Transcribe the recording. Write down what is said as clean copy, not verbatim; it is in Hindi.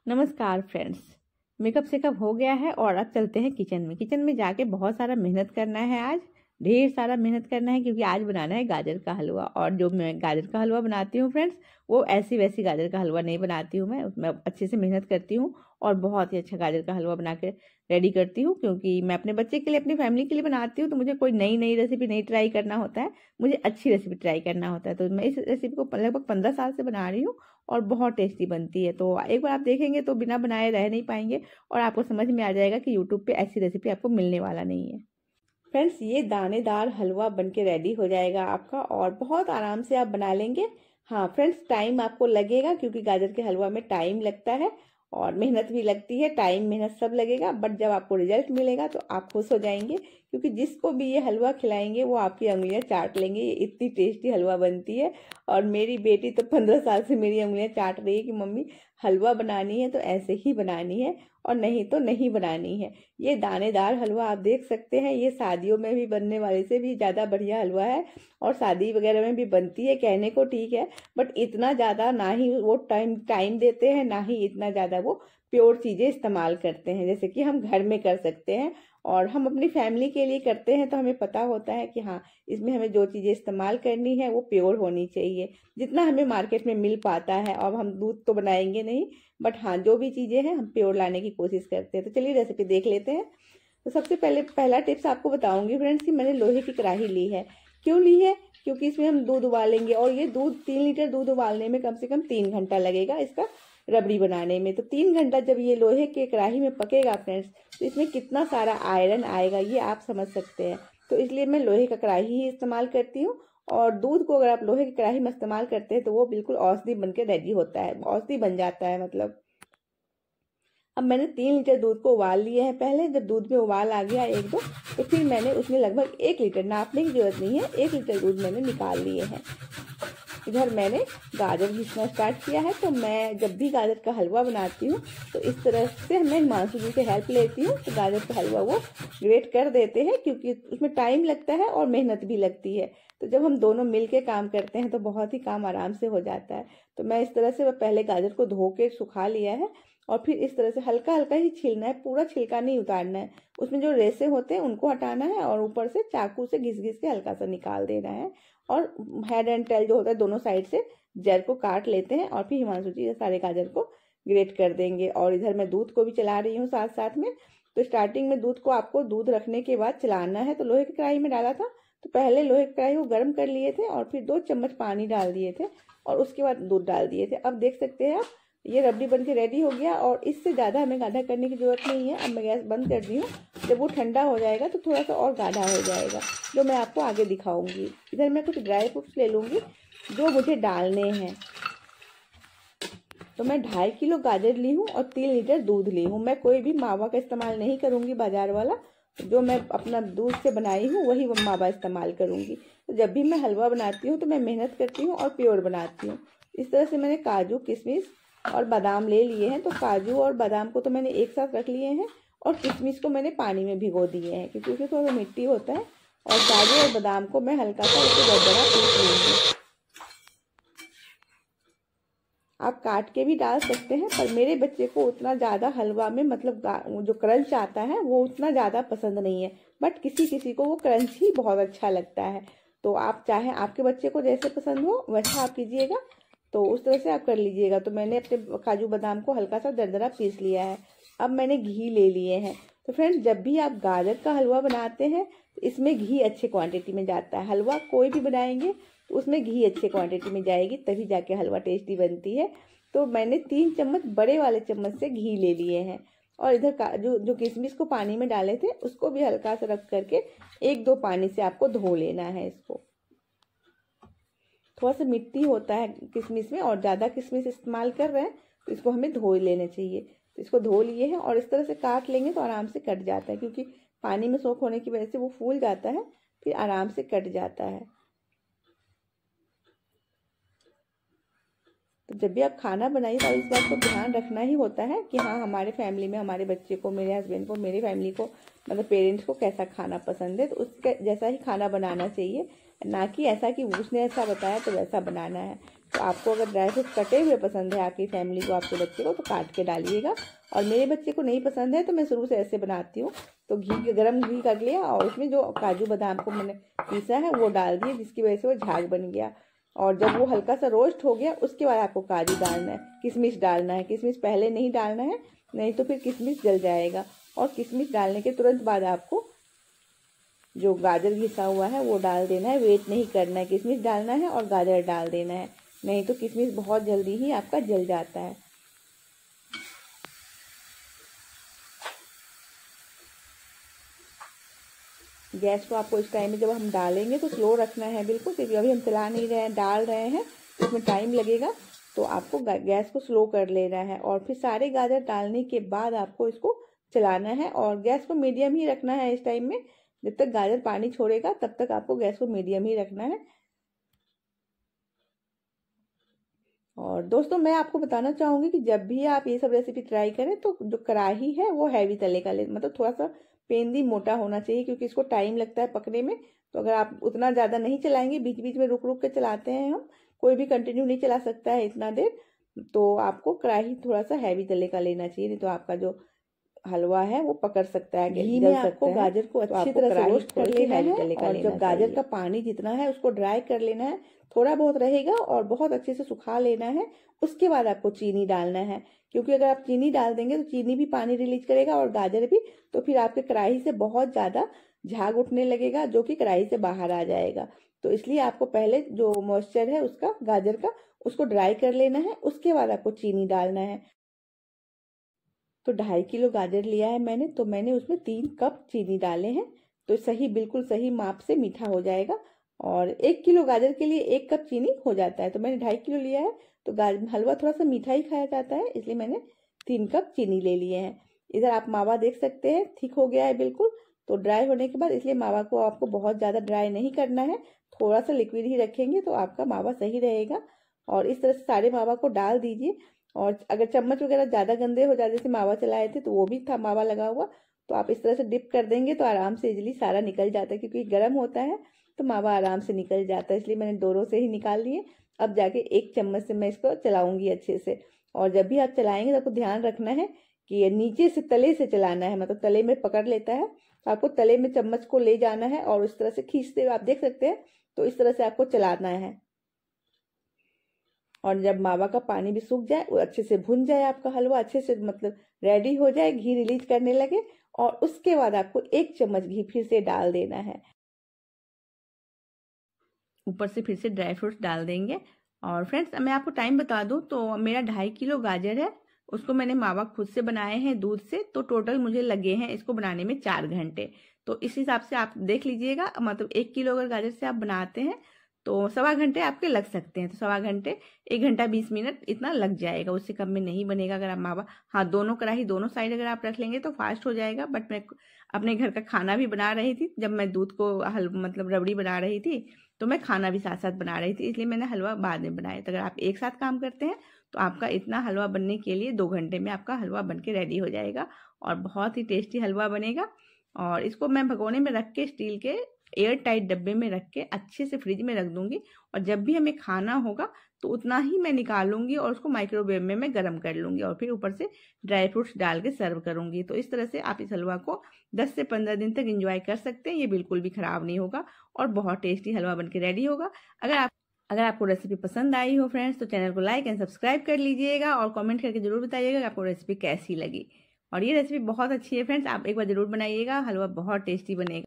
नमस्कार फ्रेंड्स। मेकअप सेकअप हो गया है और अब चलते हैं किचन में। किचन में जाके बहुत सारा मेहनत करना है, आज ढेर सारा मेहनत करना है क्योंकि आज बनाना है गाजर का हलवा। और जो मैं गाजर का हलवा बनाती हूँ फ्रेंड्स, वो ऐसी वैसी गाजर का हलवा नहीं बनाती हूँ। मैं अच्छे से मेहनत करती हूँ और बहुत ही अच्छा गाजर का हलवा बना के रेडी करती हूँ, क्योंकि मैं अपने बच्चे के लिए, अपनी फैमिली के लिए बनाती हूँ। तो मुझे कोई नई नई रेसिपी नहीं ट्राई करना होता है, मुझे अच्छी रेसिपी ट्राई करना होता है। तो मैं इस रेसिपी को लगभग 15 साल से बना रही हूँ और बहुत टेस्टी बनती है। तो एक बार आप देखेंगे तो बिना बनाए रह नहीं पाएंगे और आपको समझ में आ जाएगा कि यूट्यूब पे ऐसी रेसिपी आपको मिलने वाला नहीं है। फ्रेंड्स, ये दानेदार हलवा बनके रेडी हो जाएगा आपका और बहुत आराम से आप बना लेंगे। हाँ फ्रेंड्स, टाइम आपको लगेगा क्योंकि गाजर के हलवा में टाइम लगता है और मेहनत भी लगती है। टाइम मेहनत सब लगेगा, बट जब आपको रिजल्ट मिलेगा तो आप खुश हो जाएंगे, क्योंकि जिसको भी ये हलवा खिलाएंगे वो आपकी उंगलियां चाट लेंगे। ये इतनी टेस्टी हलवा बनती है। और मेरी बेटी तो 15 साल से मेरी उंगलियां चाट रही है कि मम्मी हलवा बनानी है तो ऐसे ही बनानी है और नहीं तो नहीं बनानी है। ये दानेदार हलवा आप देख सकते हैं, ये शादियों में भी बनने वाले से भी ज़्यादा बढ़िया हलवा है और शादी वगैरह में भी बनती है। कहने को ठीक है, बट इतना ज़्यादा ना ही वो टाइम देते हैं, ना ही इतना ज़्यादा वो प्योर चीज़ें इस्तेमाल करते हैं जैसे कि हम घर में कर सकते हैं। और हम अपनी फैमिली के लिए करते हैं तो हमें पता होता है कि हाँ, इसमें हमें जो चीज़ें इस्तेमाल करनी है वो प्योर होनी चाहिए, जितना हमें मार्केट में मिल पाता है। अब हम दूध तो बनाएंगे नहीं, बट हाँ, जो भी चीज़ें हैं हम प्योर लाने की कोशिश करते हैं। तो चलिए रेसिपी देख लेते हैं। तो सबसे पहले पहला टिप्स आपको बताऊंगी फ्रेंड्स कि मैंने लोहे की कढ़ाई ली है। क्यों ली है? क्योंकि इसमें हम दूध उबालेंगे और ये दूध 3 लीटर दूध उबालने में कम से कम 3 घंटा लगेगा इसका रबड़ी बनाने में। तो 3 घंटा जब ये लोहे के कढ़ाई में पकेगा फ्रेंड्स, तो इसमें कितना सारा आयरन आएगा ये आप समझ सकते हैं। तो इसलिए मैं लोहे का कढ़ाई ही इस्तेमाल करती हूँ। और दूध को अगर आप लोहे की कढ़ाई में इस्तेमाल करते हैं तो वो बिल्कुल औषधि बन के रेडी होता है, औषधि बन जाता है मतलब। अब मैंने 3 लीटर दूध को उबाल लिया है। पहले जब दूध में उबाल आ गया एक दो, तो फिर मैंने उसमें लगभग 1 लीटर, नापने की जरूरत नहीं है, 1 लीटर दूध मैंने निकाल लिए हैं। इधर मैंने गाजर घिसना स्टार्ट किया है। तो मैं जब भी गाजर का हलवा बनाती हूँ तो इस तरह से मैं हिमांशु जी से हेल्प लेती हूँ। तो गाजर का हलवा वो ग्रेट कर देते हैं, क्योंकि उसमें टाइम लगता है और मेहनत भी लगती है। तो जब हम दोनों मिलके काम करते हैं तो बहुत ही काम आराम से हो जाता है। तो मैं इस तरह से पहले गाजर को धो के सुखा लिया है और फिर इस तरह से हल्का हल्का ही छीलना है, पूरा छिलका नहीं उतारना है। उसमें जो रेसे होते हैं उनको हटाना है और ऊपर से चाकू से घिस घिस के हल्का सा निकाल देना है। और हेड एंड टेल जो होता है दोनों साइड से जड़ को काट लेते हैं और फिर हिमांशु जी सारे गाजर को ग्रेट कर देंगे। और इधर मैं दूध को भी चला रही हूँ साथ साथ में। तो स्टार्टिंग में दूध को आपको दूध रखने के बाद चलाना है। तो लोहे की कढ़ाई में डाला था, तो पहले लोहे की कढ़ाई को गर्म कर लिए थे और फिर 2 चम्मच पानी डाल दिए थे और उसके बाद दूध डाल दिए थे। अब देख सकते हैं आप, ये रबड़ी बन के रेडी हो गया और इससे ज़्यादा हमें गाढ़ा करने की जरूरत नहीं है। अब मैं गैस बंद कर दी हूँ। जब वो ठंडा हो जाएगा तो थोड़ा सा और गाढ़ा हो जाएगा, जो मैं आपको आगे दिखाऊंगी। इधर मैं कुछ ड्राई फ्रूट्स ले लूँगी जो मुझे डालने हैं। तो मैं 2.5 किलो गाजर ली हूँ और 3 लीटर दूध ली हूँ। मैं कोई भी मावा का इस्तेमाल नहीं करूँगी बाजार वाला, जो मैं अपना दूध से बनाई हूँ वही मावा इस्तेमाल करूँगी। तो जब भी मैं हलवा बनाती हूँ तो मैं मेहनत करती हूँ और प्योर बनाती हूँ। इस तरह से मैंने काजू, किशमिश और बादाम ले लिए हैं। तो काजू और बादाम को तो मैंने एक साथ रख लिए हैं और किशमिश को मैंने पानी में भिगो दिए हैं, क्योंकि उसमें थोड़ा मिट्टी होता है। और काजू और बादाम को मैं हल्का सा उसको दरदरा पीस लूँगी। आप काट के भी डाल सकते हैं, पर मेरे बच्चे को उतना ज़्यादा हलवा में मतलब जो क्रंच आता है वो उतना ज़्यादा पसंद नहीं है, बट किसी किसी को वो क्रंच ही बहुत अच्छा लगता है। तो आप चाहे आपके बच्चे को जैसे पसंद हो वैसा आप कीजिएगा, तो उस तरह से आप कर लीजिएगा। तो मैंने अपने काजू बादाम को हल्का सा दरदरा पीस लिया है। अब मैंने घी ले लिए हैं। तो फ्रेंड्स, जब भी आप गाजर का हलवा बनाते हैं तो इसमें घी अच्छे क्वांटिटी में जाता है। हलवा कोई भी बनाएंगे तो उसमें घी अच्छे क्वांटिटी में जाएगी, तभी जाके हलवा टेस्टी बनती है। तो मैंने 3 चम्मच बड़े वाले चम्मच से घी ले लिए हैं। और इधर काजू जो किशमिश को पानी में डाले थे उसको भी हल्का सा रख करके 1-2 पानी से आपको धो लेना है। इसको थोड़ा सा मिट्टी होता है किशमिश में और ज़्यादा किशमिश इस्तेमाल कर रहे हैं तो इसको हमें धो लेना चाहिए। तो इसको धो लिए हैं और इस तरह से काट लेंगे तो आराम से कट जाता है, क्योंकि पानी में सोख होने की वजह से वो फूल जाता है, फिर आराम से कट जाता है। तो जब भी आप खाना बनाइए तो इस बात को ध्यान रखना ही होता है कि हाँ, हमारे फैमिली में हमारे बच्चे को, मेरे हस्बैंड को, मेरी फैमिली को मतलब पेरेंट्स को कैसा खाना पसंद है, तो उसके जैसा ही खाना बनाना चाहिए, ना कि ऐसा कि उसने ऐसा बताया तो वैसा बनाना है। तो आपको अगर ड्राई फ्रूट कटे हुए पसंद है आपकी फैमिली को, आपके बच्चे को, तो काट के डालिएगा। और मेरे बच्चे को नहीं पसंद है तो मैं शुरू से ऐसे बनाती हूँ। तो गर्म घी कर लिया और उसमें जो काजू बादाम को मैंने पीसा है वो डाल दिए, जिसकी वजह से वो झाग बन गया। और जब वो हल्का सा रोस्ट हो गया उसके बाद आपको काजू डालना है, किशमिश डालना है। किशमिश पहले नहीं डालना है, नहीं तो फिर किशमिश जल जाएगा। और किशमिश डालने के तुरंत बाद आपको जो गाजर घिसा हुआ है वो डाल देना है। वेट नहीं करना है, किशमिश डालना है और गाजर डाल देना है, नहीं तो किशमिश बहुत जल्दी ही आपका जल जाता है। गैस को आपको इस टाइम में जब हम डालेंगे तो स्लो रखना है बिल्कुल, क्योंकि अभी हम चला नहीं रहे हैं, डाल रहे हैं, उसमें टाइम लगेगा। तो आपको गैस को स्लो कर लेना है और फिर सारे गाजर डालने के बाद आपको इसको चलाना है और गैस को मीडियम ही रखना है इस टाइम में। जब तक गाजर पानी छोड़ेगा तब तक आपको गैस को मीडियम ही रखना है। और दोस्तों मैं आपको बताना चाहूँगी कि जब भी आप ये सब रेसिपी ट्राई करें तो जो कढ़ाई है वो हैवी तले का ले, मतलब थोड़ा सा पेंदी मोटा होना चाहिए, क्योंकि इसको टाइम लगता है पकने में। तो अगर आप उतना ज़्यादा नहीं चलाएंगे, बीच बीच में रुक रुक के चलाते हैं हम, कोई भी कंटिन्यू नहीं चला सकता है इतना देर, तो आपको कढ़ाई थोड़ा सा हैवी तले का लेना चाहिए, नहीं तो आपका जो हलवा है वो पकड़ सकता है, घी में आपको गाजर को अच्छी तरह से रोस्ट कर लेना है। और जब गाजर का पानी जितना है उसको ड्राई कर लेना है, थोड़ा बहुत रहेगा, और बहुत अच्छे से सुखा लेना है। उसके बाद आपको चीनी डालना है, क्योंकि अगर आप चीनी डाल देंगे तो चीनी भी पानी रिलीज करेगा और गाजर भी, तो फिर आपके कढ़ाई से बहुत ज़्यादा झाग उठने लगेगा जो कि कढ़ाई से बाहर आ जाएगा। तो इसलिए आपको पहले जो मॉइस्चर है उसका, गाजर का, उसको ड्राई कर लेना है, उसके बाद आपको चीनी डालना है। तो 2.5 किलो गाजर लिया है मैंने, तो मैंने उसमें 3 कप चीनी डाले हैं। तो सही, बिल्कुल सही माप से मीठा हो जाएगा। और 1 किलो गाजर के लिए 1 कप चीनी हो जाता है, तो मैंने 2.5 किलो लिया है। तो हलवा थोड़ा सा मीठा ही खाया जाता है, इसलिए मैंने 3 कप चीनी ले लिए हैं। इधर आप मावा देख सकते हैं, थिक हो गया है बिल्कुल। तो ड्राई होने के बाद, इसलिए मावा को आपको बहुत ज़्यादा ड्राई नहीं करना है, थोड़ा सा लिक्विड ही रखेंगे तो आपका मावा सही रहेगा। और इस तरह से सारे मावा को डाल दीजिए। और अगर चम्मच वगैरह ज़्यादा गंदे हो जाते, जैसे मावा चलाए थे तो वो भी था मावा लगा हुआ, तो आप इस तरह से डिप कर देंगे तो आराम से इजीली सारा निकल जाता है, क्योंकि गर्म होता है तो मावा आराम से निकल जाता है। इसलिए मैंने दोनों से ही निकाल लिए। अब जाके 1 चम्मच से मैं इसको चलाऊंगी अच्छे से। और जब भी आप चलाएंगे तो आपको ध्यान रखना है कि ये नीचे से, तले से चलाना है, मतलब तले में पकड़ लेता है, तो आपको तले में चम्मच को ले जाना है और इस तरह से खींचते हुए, आप देख सकते हैं, तो इस तरह से आपको चलाना है। और जब मावा का पानी भी सूख जाए, वो अच्छे से भुन जाए, आपका हलवा अच्छे से मतलब रेडी हो जाए, घी रिलीज करने लगे, और उसके बाद आपको 1 चम्मच घी फिर से डाल देना है। ऊपर से फिर से ड्राई फ्रूट्स डाल देंगे। और फ्रेंड्स मैं आपको टाइम बता दूं तो मेरा 2.5 किलो गाजर है, उसको मैंने मावा खुद से बनाए हैं दूध से, तो टोटल मुझे लगे हैं इसको बनाने में 4 घंटे। तो इस हिसाब से आप देख लीजिएगा, मतलब 1 किलो अगर गाजर से आप बनाते हैं तो 1.25 घंटे आपके लग सकते हैं। तो 1.25 घंटे, 1 घंटा 20 मिनट इतना लग जाएगा, उससे कम में नहीं बनेगा अगर आप मावा, हाँ दोनों कढ़ाई दोनों साइड अगर आप रख लेंगे तो फास्ट हो जाएगा। बट मैं अपने घर का खाना भी बना रही थी, जब मैं दूध को मतलब रबड़ी बना रही थी तो मैं खाना भी साथ साथ बना रही थी, इसलिए मैंने हलवा बाद में बनाया। तो अगर आप एक साथ काम करते हैं तो आपका इतना हलवा बनने के लिए 2 घंटे में आपका हलवा बन के रेडी हो जाएगा और बहुत ही टेस्टी हलवा बनेगा। और इसको मैं भगोने में रख के, स्टील के एयर टाइट डब्बे में रख के अच्छे से फ्रिज में रख दूंगी, और जब भी हमें खाना होगा तो उतना ही मैं निकालूंगी और उसको माइक्रोवेव में मैं गर्म कर लूंगी और फिर ऊपर से ड्राई फ्रूट्स डाल के सर्व करूंगी। तो इस तरह से आप इस हलवा को 10 से 15 दिन तक एंजॉय कर सकते हैं, ये बिल्कुल भी खराब नहीं होगा और बहुत टेस्टी हलवा बन के रेडी होगा। अगर आपको रेसिपी पसंद आई हो फ्रेंड्स तो चैनल को लाइक एंड सब्सक्राइब कर लीजिएगा और कमेंट करके जरूर बताइएगा कि आपको रेसिपी कैसी लगी। और ये रेसिपी बहुत अच्छी है फ्रेंड्स, आप एक बार जरूर बनाइएगा, हलवा बहुत टेस्टी बनेगा।